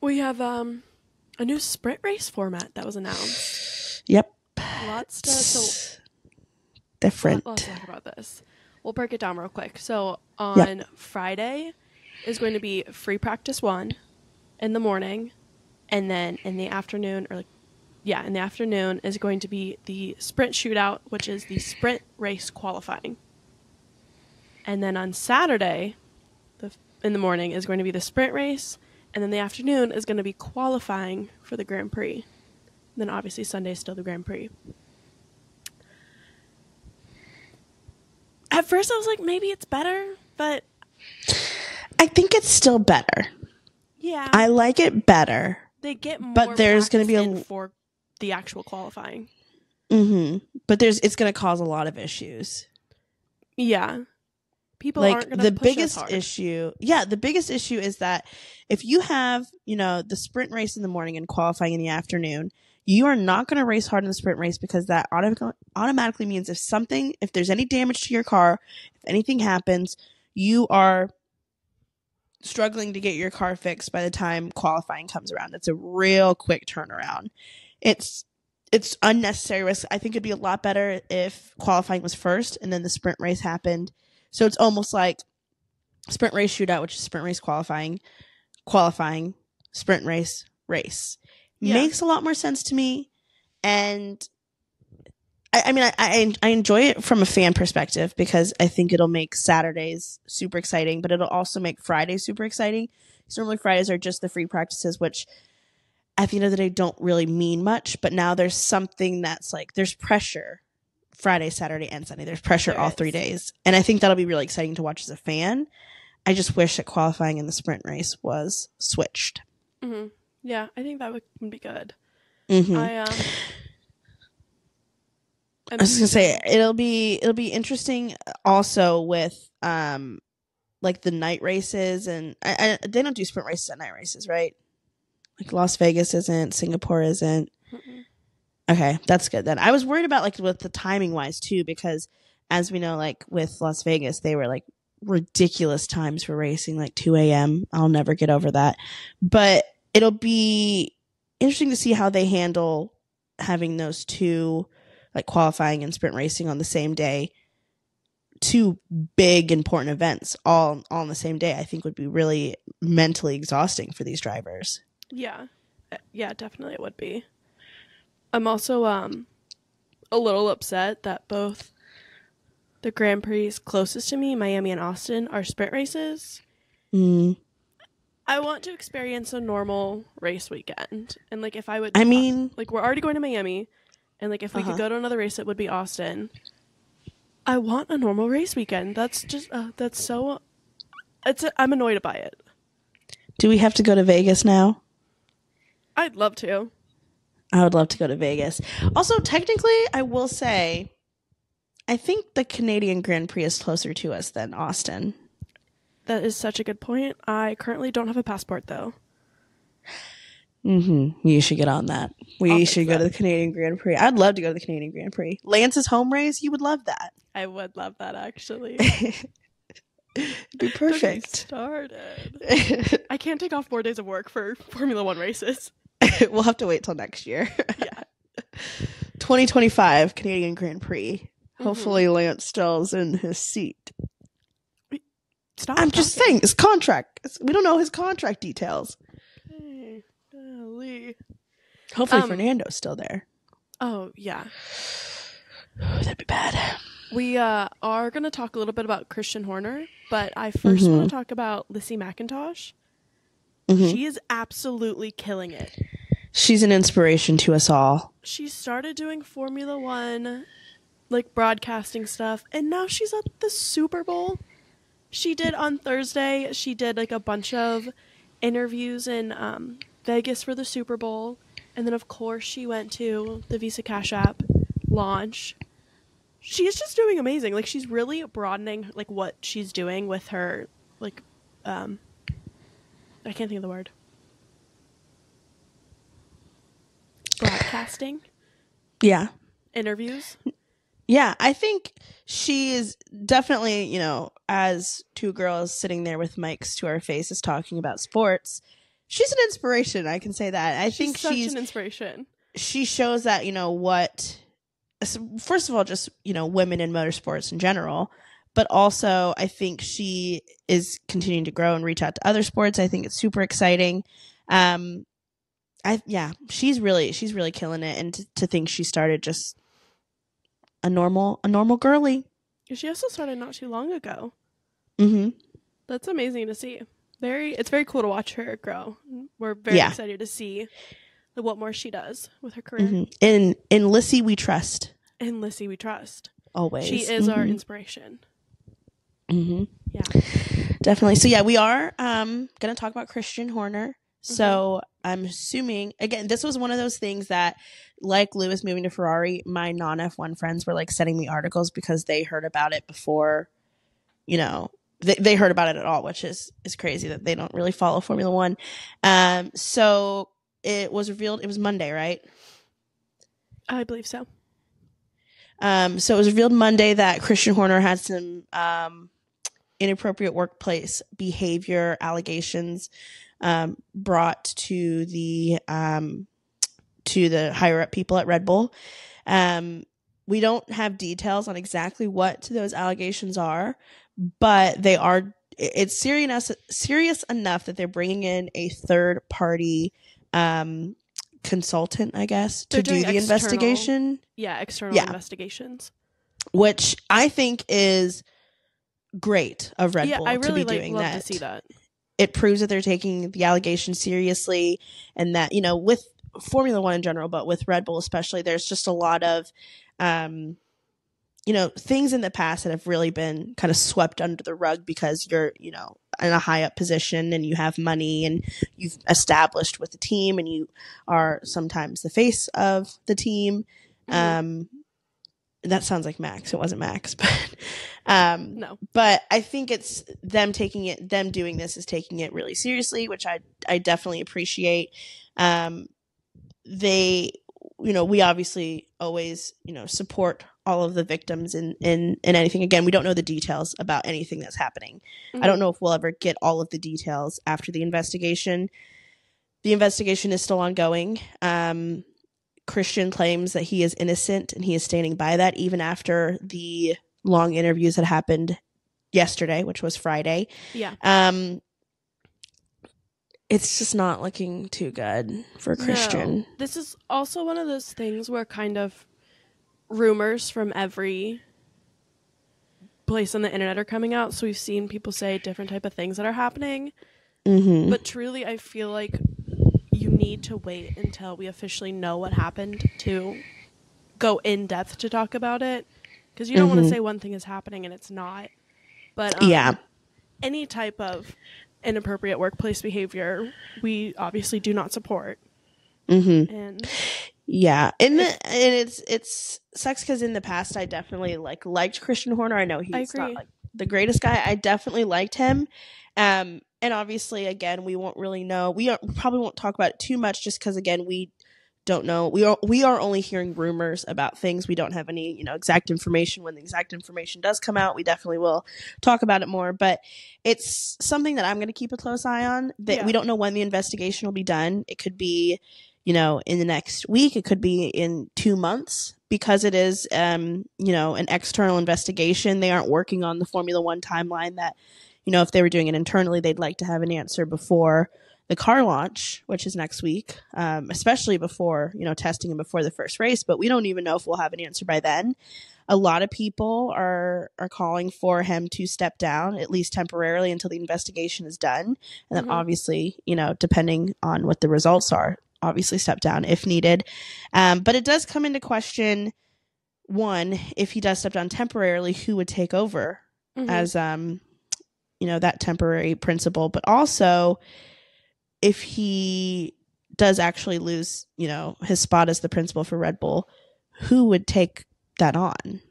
We have a new sprint race format that was announced. Yep. Lots different. Let's talk about this. We'll break it down real quick. So on Friday is going to be free practice 1 in the morning, and then in the afternoon, in the afternoon is going to be the sprint shootout, which is the sprint race qualifying. And then on Saturday, in the morning is going to be the sprint race, and then the afternoon is going to be qualifying for the Grand Prix. And then obviously Sunday is still the Grand Prix. At first I was like, maybe it's better, but I think it's still better. Yeah. I like it better. They get more, but there's going to be for the actual qualifying. But it's going to cause a lot of issues. Yeah. People like aren't going to push as hard. The biggest issue is that if you have, the sprint race in the morning and qualifying in the afternoon, you are not going to race hard in the sprint race, because that automatically means if there's any damage to your car, if anything happens, you are struggling to get your car fixed by the time qualifying comes around. It's a real quick turnaround. It's unnecessary risk. I think it'd be a lot better if qualifying was first and then the sprint race happened. So it's almost like sprint race shootout, which is sprint race qualifying, sprint race. Yeah. Makes a lot more sense to me. And I enjoy it from a fan perspective, because I think it'll make Saturdays super exciting, but it'll also make Fridays super exciting. So normally Fridays are just the free practices, which at the end of the day don't really mean much. But now there's something that's like, there's pressure Friday, Saturday, and Sunday. There's pressure all 3 days. And I think that'll be really exciting to watch as a fan. I just wish that qualifying in the sprint race was switched. Mm-hmm. Yeah, I think that would be good. Mm-hmm. I was just gonna say it'll be interesting also with like the night races, and they don't do sprint races at night races, right? Like Las Vegas isn't, Singapore isn't. Mm-mm. Okay, that's good then. I was worried about like with the timing wise too, because as we know, like with Las Vegas, they were like ridiculous times for racing, like 2 a.m. I'll never get over that. But it'll be interesting to see how they handle having those two, like qualifying and sprint racing on the same day. Two big important events all on the same day, I think would be really mentally exhausting for these drivers. Yeah, definitely it would be. I'm also a little upset that both the Grand Prix closest to me, Miami and Austin, are sprint races. I want to experience a normal race weekend. And like if I would, like we're already going to Miami, and like if we could go to another race, it would be Austin. I want a normal race weekend. That's just I'm annoyed by it. Do we have to go to Vegas now? I'd love to. I would love to go to Vegas. Also, technically, I will say, I think the Canadian Grand Prix is closer to us than Austin. That is such a good point. I currently don't have a passport, though. You should get on that. We should go to the Canadian Grand Prix. I'd love to go to the Canadian Grand Prix. Lance's home race, you would love that. I would love that, actually. It'd be perfect. Started. I can't take off 4 days of work for Formula One races. We'll have to wait till next year. Yeah. 2025 Canadian Grand Prix. Hopefully Lance Stroll's in his seat. Stop. I'm just saying, his contract. We don't know his contract details. Hey, golly. Hopefully Fernando's still there. Oh, yeah. That'd be bad. We are going to talk a little bit about Christian Horner, but I first want to talk about Lissie Mackintosh. She is absolutely killing it. She's an inspiration to us all. She started doing Formula One, like broadcasting stuff, and now she's at the Super Bowl. She did on Thursday, she did like a bunch of interviews in Vegas for the Super Bowl. And then, of course, she went to the Visa Cash App launch. She's just doing amazing. Like, she's really broadening, like, what she's doing with her, like, I can't think of the word. Broadcasting? Yeah. Interviews? Yeah, I think she is definitely, you know, as two girls sitting there with mics to our faces talking about sports, she's an inspiration. I can say that. I think she's an inspiration. She shows that, you know, what, first of all, just, you know, women in motorsports in general, but also I think she is continuing to grow and reach out to other sports. I think it's super exciting. She's really killing it, and to think she started just a normal girly. She also started not too long ago. That's amazing to see. It's very cool to watch her grow. We're very excited to see what more she does with her career. In Lissie we trust. In Lissie we trust. Always. She is our inspiration. Yeah. Definitely. So yeah, we are gonna talk about Christian Horner. So I'm assuming, again, this was one of those things that, like Lewis moving to Ferrari, my non-F1 friends were like sending me articles because they heard about it before, you know, they heard about it at all, which is crazy that they don't really follow Formula One. So it was revealed, it was Monday, right? I believe so. So it was revealed Monday that Christian Horner had some inappropriate workplace behavior allegations brought to the higher up people at Red Bull. We don't have details on exactly what those allegations are, but it's serious enough that they're bringing in a third party consultant, I guess, to do the investigation. Yeah, external investigations. Which I think is great of Red Bull I really to be doing love that. To see that. It proves that they're taking the allegations seriously, and that, you know, with Formula One in general, but with Red Bull especially, there's just a lot of, you know, things in the past that have really been kind of swept under the rug because you're, you know, in a high up position and you have money and you've established with the team and you are sometimes the face of the team. That sounds like Max. It wasn't Max, but no. But I think it's them doing this is taking it really seriously, which I definitely appreciate. They, you know, we obviously always, you know, support all of the victims in anything. Again, we don't know the details about anything that's happening. I don't know if we'll ever get all of the details after the investigation. The investigation is still ongoing. Christian claims that he is innocent, and he is standing by that even after the long interviews that happened yesterday, which was Friday. Yeah. It's just not looking too good for Christian. No. This is also one of those things where kind of rumors from every place on the internet are coming out. So we've seen people say different type of things that are happening. But truly, I feel like you need to wait until we officially know what happened to go in depth to talk about it, because you don't want to say one thing is happening and it's not. But any type of inappropriate workplace behavior we obviously do not support. And it's sucks because in the past I definitely liked Christian Horner. I know he's not like the greatest guy. I definitely liked him. And obviously, again, we won't really know. We probably won't talk about it too much just because, again, we don't know. We are only hearing rumors about things. We don't have any, exact information. When the exact information does come out, we definitely will talk about it more. But it's something that I'm going to keep a close eye on. That we don't know when the investigation will be done. It could be, in the next week. It could be in 2 months, because it is, an external investigation. They aren't working on the Formula One timeline that, if they were doing it internally, they'd like to have an answer before the car launch, which is next week, especially before, testing and before the first race. But we don't even know if we'll have an answer by then. A lot of people are calling for him to step down, at least temporarily, until the investigation is done. And then obviously, depending on what the results are, obviously step down if needed. But it does come into question, one, if he does step down temporarily, who would take over as, that temporary principal. But also, if he does actually lose, his spot as the principal for Red Bull, who would take that on?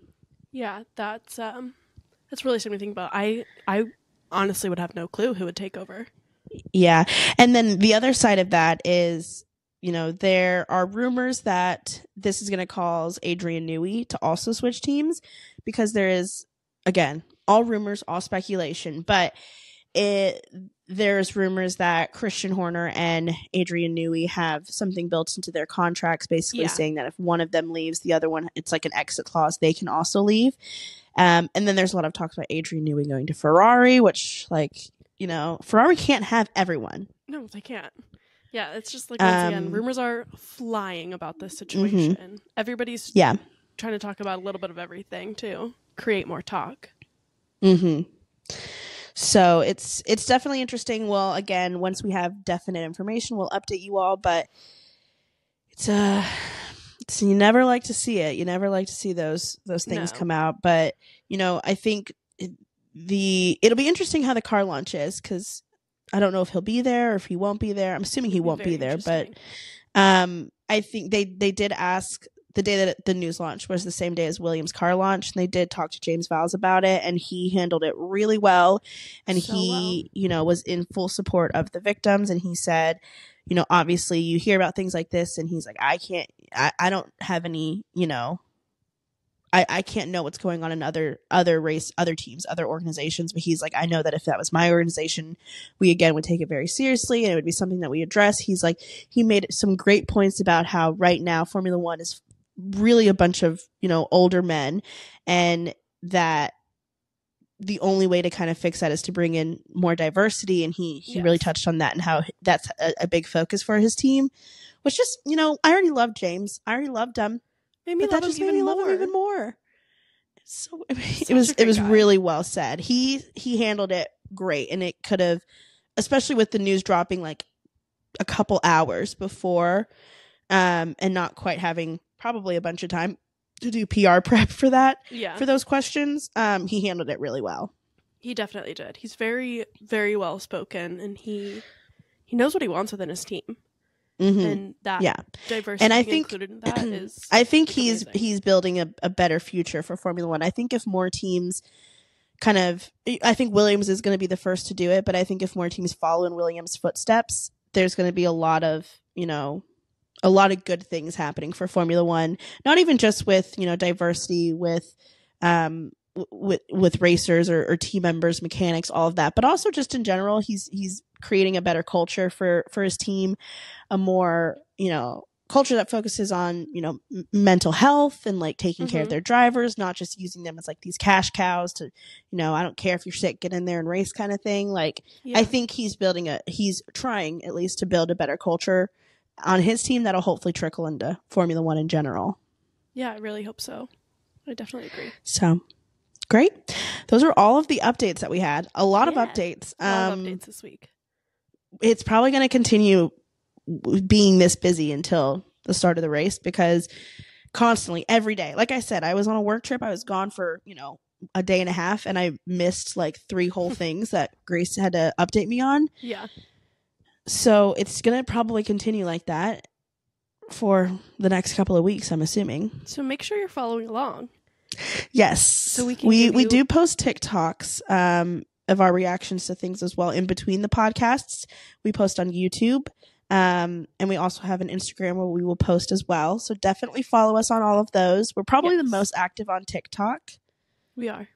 Yeah, that's really something to think about. I honestly would have no clue who would take over. Yeah. And then the other side of that is, there are rumors that this is going to cause Adrian Newey to also switch teams, because there is, again, all rumors, all speculation, but there's rumors that Christian Horner and Adrian Newey have something built into their contracts, basically saying that if one of them leaves, the other one, it's like an exit clause, they can also leave. And then there's a lot of talks about Adrian Newey going to Ferrari, which, Ferrari can't have everyone. No, they can't. Yeah, it's just like, once again, rumors are flying about this situation. Everybody's trying to talk about a little bit of everything to create more talk. So it's definitely interesting. Well, again, once we have definite information, we'll update you all. But it's you never like to see it. You never like to see those things come out. But I think it'll be interesting how the car launch is, because I don't know if he'll be there or if he won't be there. I'm assuming he won't be there, but I think they did ask. The day that the news launch was the same day as Williams' car launch, and they did talk to James Vowles about it, and he handled it really well. And he, was in full support of the victims. And he said, obviously you hear about things like this, and he's like, I don't have any, I can't know what's going on in other teams, other organizations. But he's like, I know that if that was my organization, we again would take it very seriously, and it would be something that we address. He's like, he made some great points about how right now Formula One is really a bunch of, older men, and that the only way to kind of fix that is to bring in more diversity. And he really touched on that, and how that's a big focus for his team, which just, I already loved James. I already loved him. Made me love him even more. So it was really well said. He handled it great, and it could have, especially with the news dropping like a couple hours before, and not quite having probably a bunch of time to do PR prep for that. Yeah. For those questions. He handled it really well. He definitely did. He's very, very well spoken, and he knows what he wants within his team. And that diversity, and I think included in that is, I think he's building a better future for Formula One. I think if more teams I think Williams is going to be the first to do it, but I think if more teams follow in Williams' footsteps, there's going to be a lot of good things happening for Formula One. Not even just with, diversity with racers or team members, mechanics, all of that, but also just in general, he's creating a better culture for his team, a more, culture that focuses on, mental health and like taking care of their drivers, not just using them as like these cash cows to, I don't care if you're sick, get in there and race kind of thing. Like, I think he's trying at least to build a better culture on his team that'll hopefully trickle into Formula One in general. Yeah, I really hope so. I definitely agree. So great. Those are all of the updates that we had. A lot of updates. A lot of updates this week. It's probably going to continue being this busy until the start of the race, because constantly every day, like I said, I was on a work trip. I was gone for, a day and a half, and I missed like 3 whole things that Grace had to update me on. Yeah. So it's going to probably continue like that for the next couple of weeks, I'm assuming. So make sure you're following along. Yes. So we do post TikToks of our reactions to things as well in between the podcasts. We post on YouTube. And we also have an Instagram where we will post as well. So definitely follow us on all of those. We're probably the most active on TikTok. We are.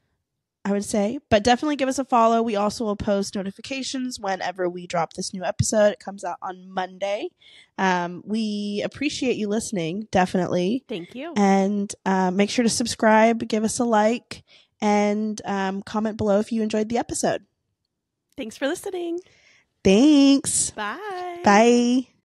I would say, but definitely give us a follow. We also will post notifications whenever we drop this new episode. It comes out on Monday. We appreciate you listening, definitely. Thank you. And make sure to subscribe, give us a like, and comment below if you enjoyed the episode. Thanks for listening. Thanks. Bye. Bye.